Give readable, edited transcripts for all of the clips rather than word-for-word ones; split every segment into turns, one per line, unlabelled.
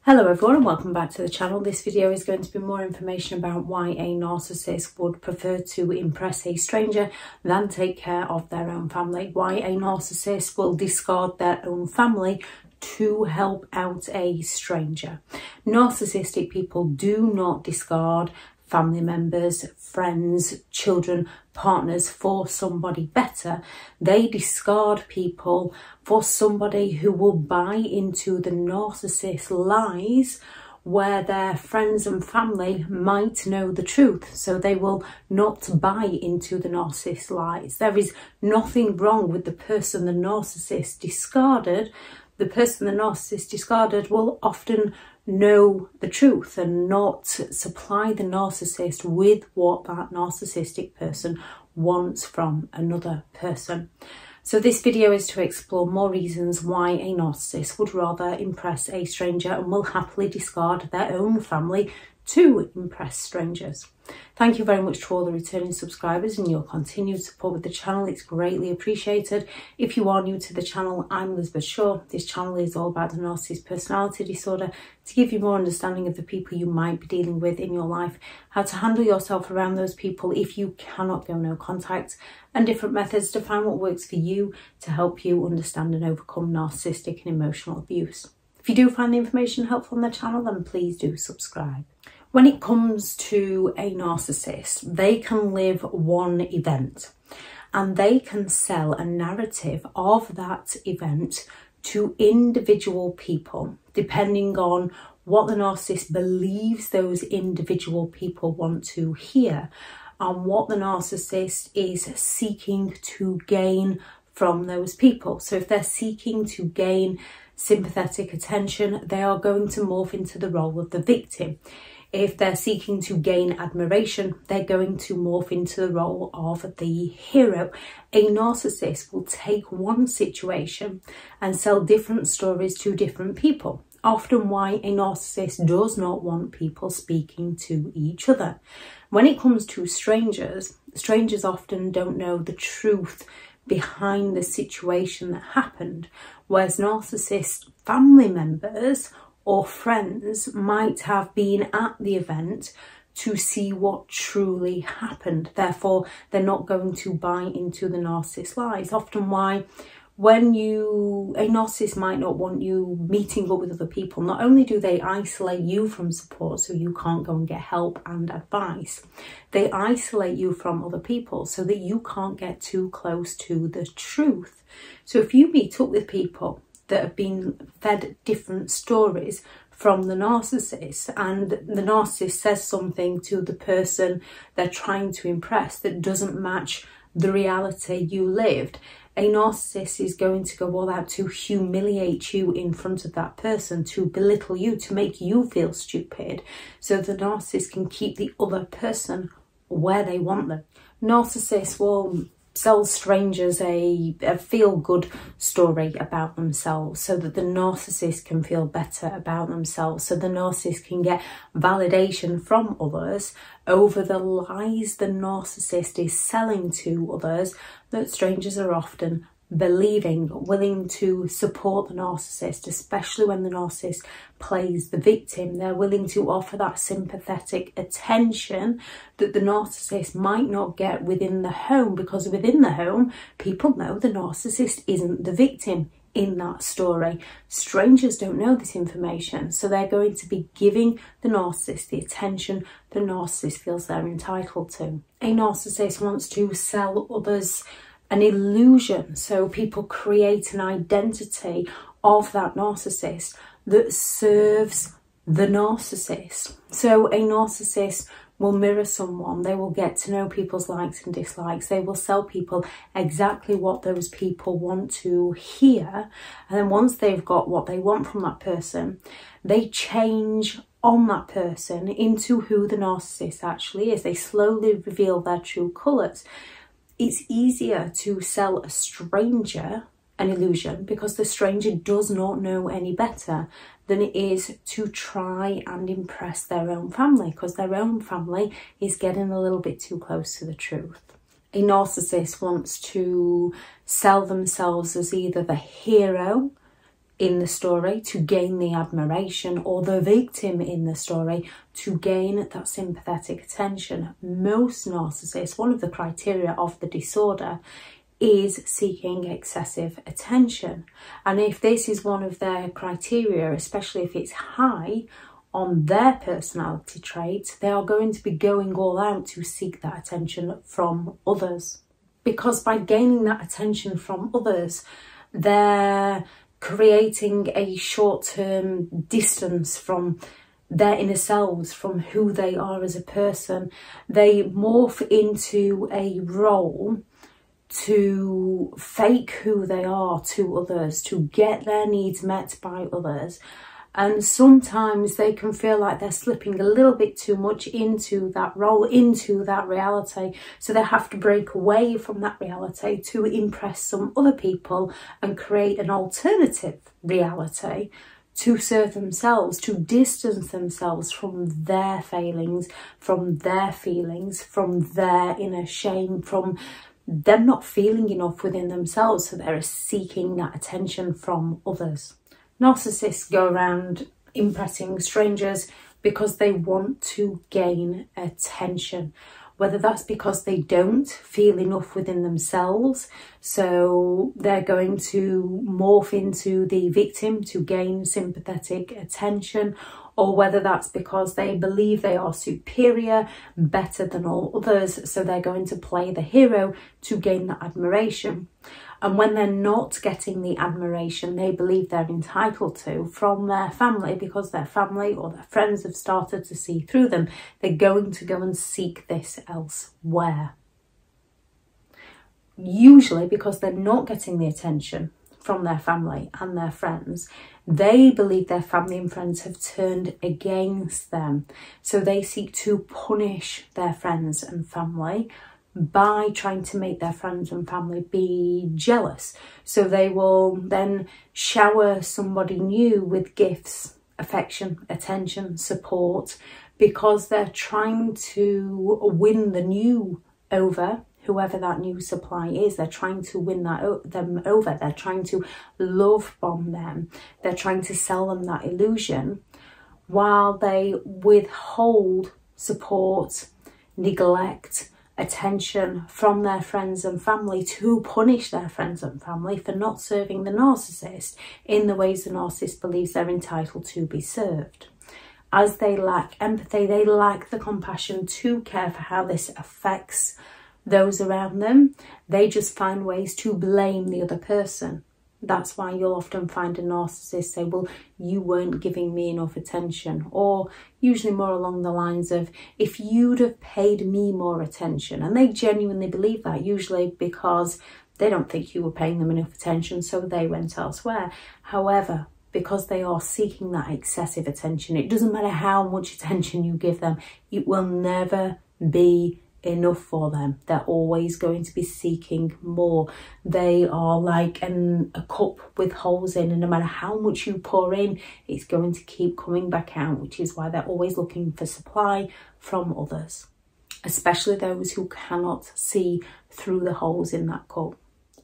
Hello everyone and welcome back to the channel. This video is going to be more information about why a narcissist would prefer to impress a stranger than take care of their own family. Why a narcissist will discard their own family to help out a stranger. Narcissistic people do not discard family members, friends, children, partners for somebody better. They discard people for somebody who will buy into the narcissist's lies, where their friends and family might know the truth, so they will not buy into the narcissist's lies. There is nothing wrong with the person the narcissist discarded. The person the narcissist discarded will often know the truth and not supply the narcissist with what that narcissistic person wants from another person. So this video is to explore more reasons why a narcissist would rather impress a stranger and will happily discard their own family to impress strangers. Thank you very much to all the returning subscribers and your continued support with the channel. It's greatly appreciated. If you are new to the channel, I'm Elizabeth Shaw. This channel is all about the narcissist personality disorder, to give you more understanding of the people you might be dealing with in your life, how to handle yourself around those people if you cannot go no contact, and different methods to find what works for you to help you understand and overcome narcissistic and emotional abuse. If you do find the information helpful on the channel, then please do subscribe. When it comes to a narcissist, they can live one event and they can sell a narrative of that event to individual people, depending on what the narcissist believes those individual people want to hear and what the narcissist is seeking to gain from those people. So if they're seeking to gain sympathetic attention, they are going to morph into the role of the victim. If they're seeking to gain admiration, they're going to morph into the role of the hero. A narcissist will take one situation and sell different stories to different people. Often why a narcissist does not want people speaking to each other. When it comes to strangers, strangers often don't know the truth behind the situation that happened, whereas narcissist family members or friends might have been at the event to see what truly happened. Therefore, they're not going to buy into the narcissist's lies. Often why when a narcissist might not want you meeting up with other people, not only do they isolate you from support so you can't go and get help and advice, they isolate you from other people so that you can't get too close to the truth. So if you meet up with people that have been fed different stories from the narcissist, and the narcissist says something to the person they're trying to impress that doesn't match the reality you lived, a narcissist is going to go all out to humiliate you in front of that person, to belittle you, to make you feel stupid, so the narcissist can keep the other person where they want them. Narcissists will sell strangers a feel-good story about themselves so that the narcissist can feel better about themselves, so the narcissist can get validation from others over the lies the narcissist is selling to others that strangers are often believing, willing to support the narcissist, especially when the narcissist plays the victim. They're willing to offer that sympathetic attention that the narcissist might not get within the home, because within the home, people know the narcissist isn't the victim in that story. Strangers don't know this information, so they're going to be giving the narcissist the attention the narcissist feels they're entitled to. A narcissist wants to sell others an illusion, so people create an identity of that narcissist that serves the narcissist. So a narcissist will mirror someone, they will get to know people's likes and dislikes, they will sell people exactly what those people want to hear, and then once they've got what they want from that person, they change on that person into who the narcissist actually is. They slowly reveal their true colours. It's easier to sell a stranger an illusion because the stranger does not know any better than it is to try and impress their own family, because their own family is getting a little bit too close to the truth. A narcissist wants to sell themselves as either the hero in the story to gain the admiration, or the victim in the story to gain that sympathetic attention. Most narcissists, one of the criteria of the disorder is seeking excessive attention. And if this is one of their criteria, especially if it's high on their personality traits, they are going to be going all out to seek that attention from others. Because by gaining that attention from others, they're creating a short-term distance from their inner selves, from who they are as a person. They morph into a role to fake who they are to others, to get their needs met by others. And sometimes they can feel like they're slipping a little bit too much into that role, into that reality. So they have to break away from that reality to impress some other people and create an alternative reality to serve themselves, to distance themselves from their failings, from their feelings, from their inner shame, from them not feeling enough within themselves. So they're seeking that attention from others. Narcissists go around impressing strangers because they want to gain attention, whether that's because they don't feel enough within themselves, so they're going to morph into the victim to gain sympathetic attention, or whether that's because they believe they are superior, better than all others, so they're going to play the hero to gain that admiration. And when they're not getting the admiration they believe they're entitled to from their family, because their family or their friends have started to see through them, they're going to go and seek this elsewhere. Usually because they're not getting the attention from their family and their friends, they believe their family and friends have turned against them. So they seek to punish their friends and family by trying to make their friends and family be jealous. So they will then shower somebody new with gifts, affection, attention, support, because they're trying to win the new over, whoever that new supply is. They're trying to win them over. They're trying to love bomb them. They're trying to sell them that illusion while they withhold support, neglect, attention from their friends and family, to punish their friends and family for not serving the narcissist in the ways the narcissist believes they're entitled to be served. As they lack empathy, they lack the compassion to care for how this affects those around them. They just find ways to blame the other person. That's why you'll often find a narcissist say, well, you weren't giving me enough attention, or usually more along the lines of, if you'd have paid me more attention. And they genuinely believe that, usually because they don't think you were paying them enough attention, so they went elsewhere. However, because they are seeking that excessive attention, it doesn't matter how much attention you give them, it will never be enough for them. They're always going to be seeking more. They are like a cup with holes in, and no matter how much you pour in, it's going to keep coming back out, which is why they're always looking for supply from others, especially those who cannot see through the holes in that cup.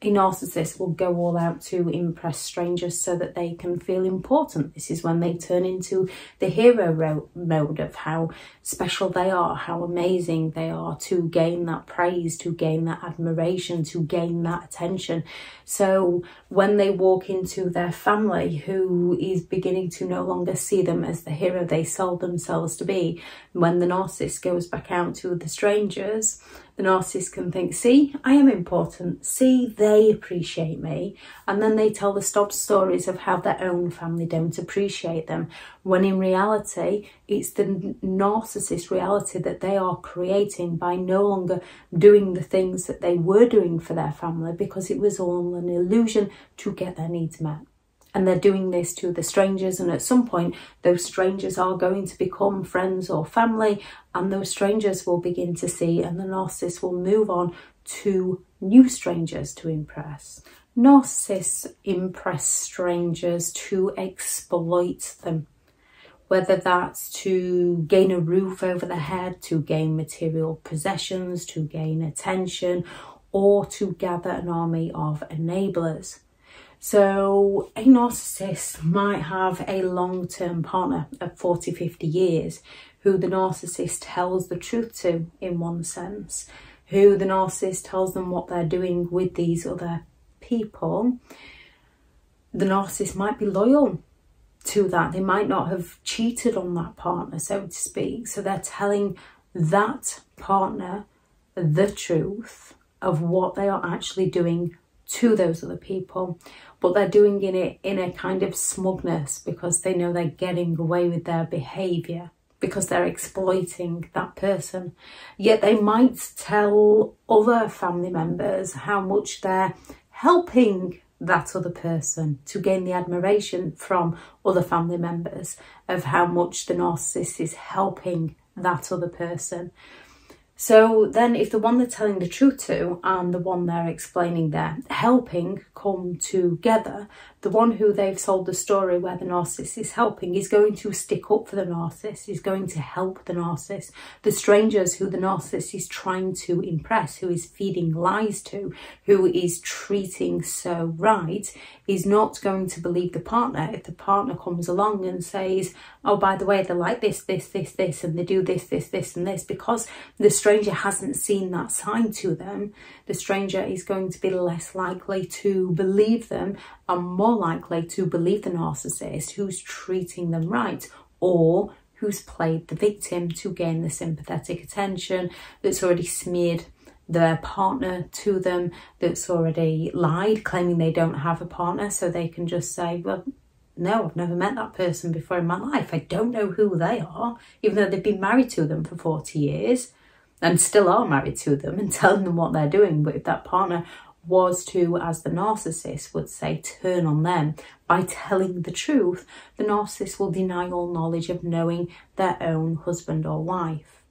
A narcissist will go all out to impress strangers so that they can feel important. This is when they turn into the hero mode of how special they are, how amazing they are, to gain that praise, to gain that admiration, to gain that attention. So when they walk into their family, who is beginning to no longer see them as the hero they sold themselves to be, when the narcissist goes back out to the strangers, the narcissist can think, see, I am important, see, they appreciate me. And then they tell the sob stories of how their own family don't appreciate them, when in reality, it's the narcissist reality that they are creating by no longer doing the things that they were doing for their family, because it was all an illusion to get their needs met. And they're doing this to the strangers, and at some point those strangers are going to become friends or family, and those strangers will begin to see, and the narcissist will move on to new strangers to impress. Narcissists impress strangers to exploit them, whether that's to gain a roof over their head, to gain material possessions, to gain attention, or to gather an army of enablers. So a narcissist might have a long-term partner of 40, 50 years who the narcissist tells the truth to, in one sense, who the narcissist tells them what they're doing with these other people. The narcissist might be loyal to that. They might not have cheated on that partner, so to speak. So they're telling that partner the truth of what they are actually doing to those other people, but they're doing it in a kind of smugness because they know they're getting away with their behaviour, because they're exploiting that person. Yet they might tell other family members how much they're helping that other person, to gain the admiration from other family members of how much the narcissist is helping that other person. So then if the one they're telling the truth to and the one they're explaining they're helping come together, the one who they've sold the story where the narcissist is helping is going to stick up for the narcissist, is going to help the narcissist. The strangers who the narcissist is trying to impress, who is feeding lies to, who is treating so right, is not going to believe the partner if the partner comes along and says, oh, by the way, they're like this, this, this, this, and they do this, this, this, and this. Because the stranger hasn't seen that side to them, the stranger is going to be less likely to believe them and more likely to believe the narcissist who's treating them right, or who's played the victim to gain the sympathetic attention, that's already smeared their partner to them, that's already lied, claiming they don't have a partner, so they can just say, well, no, I've never met that person before in my life. I don't know who they are, even though they've been married to them for 40 years and still are married to them, and telling them what they're doing. But if that partner was to, as the narcissist would say, turn on them by telling the truth, the narcissist will deny all knowledge of knowing their own husband or wife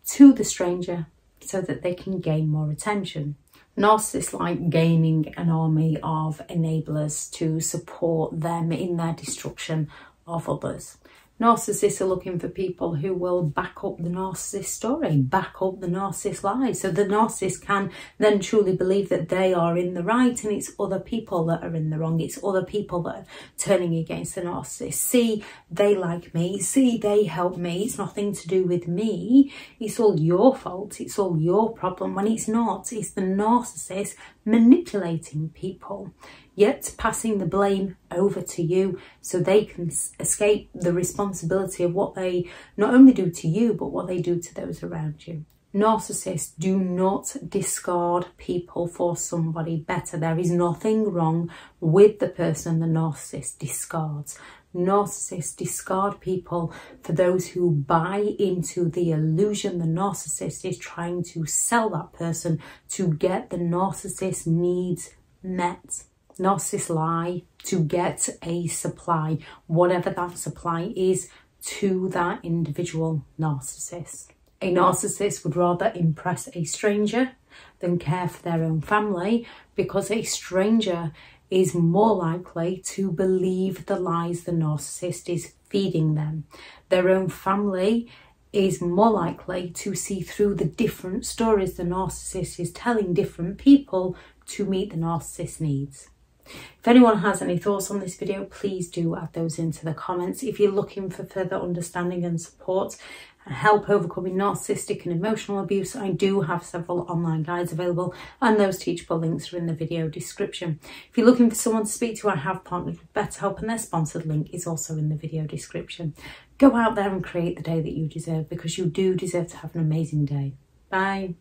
to the stranger so that they can gain more attention. Narcissists like gaining an army of enablers to support them in their destruction of others. Narcissists are looking for people who will back up the narcissist story, back up the narcissist lies, so the narcissist can then truly believe that they are in the right and it's other people that are in the wrong. It's other people that are turning against the narcissist. See, they like me. See, they help me. It's nothing to do with me. It's all your fault. It's all your problem, when it's not. It's the narcissist manipulating people, yet passing the blame over to you so they can escape the responsibility of what they not only do to you, but what they do to those around you. Narcissists do not discard people for somebody better. There is nothing wrong with the person the narcissist discards. Narcissists discard people for those who buy into the illusion the narcissist is trying to sell that person to get the narcissist's needs met. Narcissists lie to get a supply, whatever that supply is, to that individual narcissist. A narcissist would rather impress a stranger than care for their own family, because a stranger is more likely to believe the lies the narcissist is feeding them. Their own family is more likely to see through the different stories the narcissist is telling different people to meet the narcissist's needs. If anyone has any thoughts on this video, please do add those into the comments. If you're looking for further understanding and support and help overcoming narcissistic and emotional abuse, I do have several online guides available, and those teachable links are in the video description. If you're looking for someone to speak to, I have partnered with BetterHelp, and their sponsored link is also in the video description. Go out there and create the day that you deserve, because you do deserve to have an amazing day. Bye.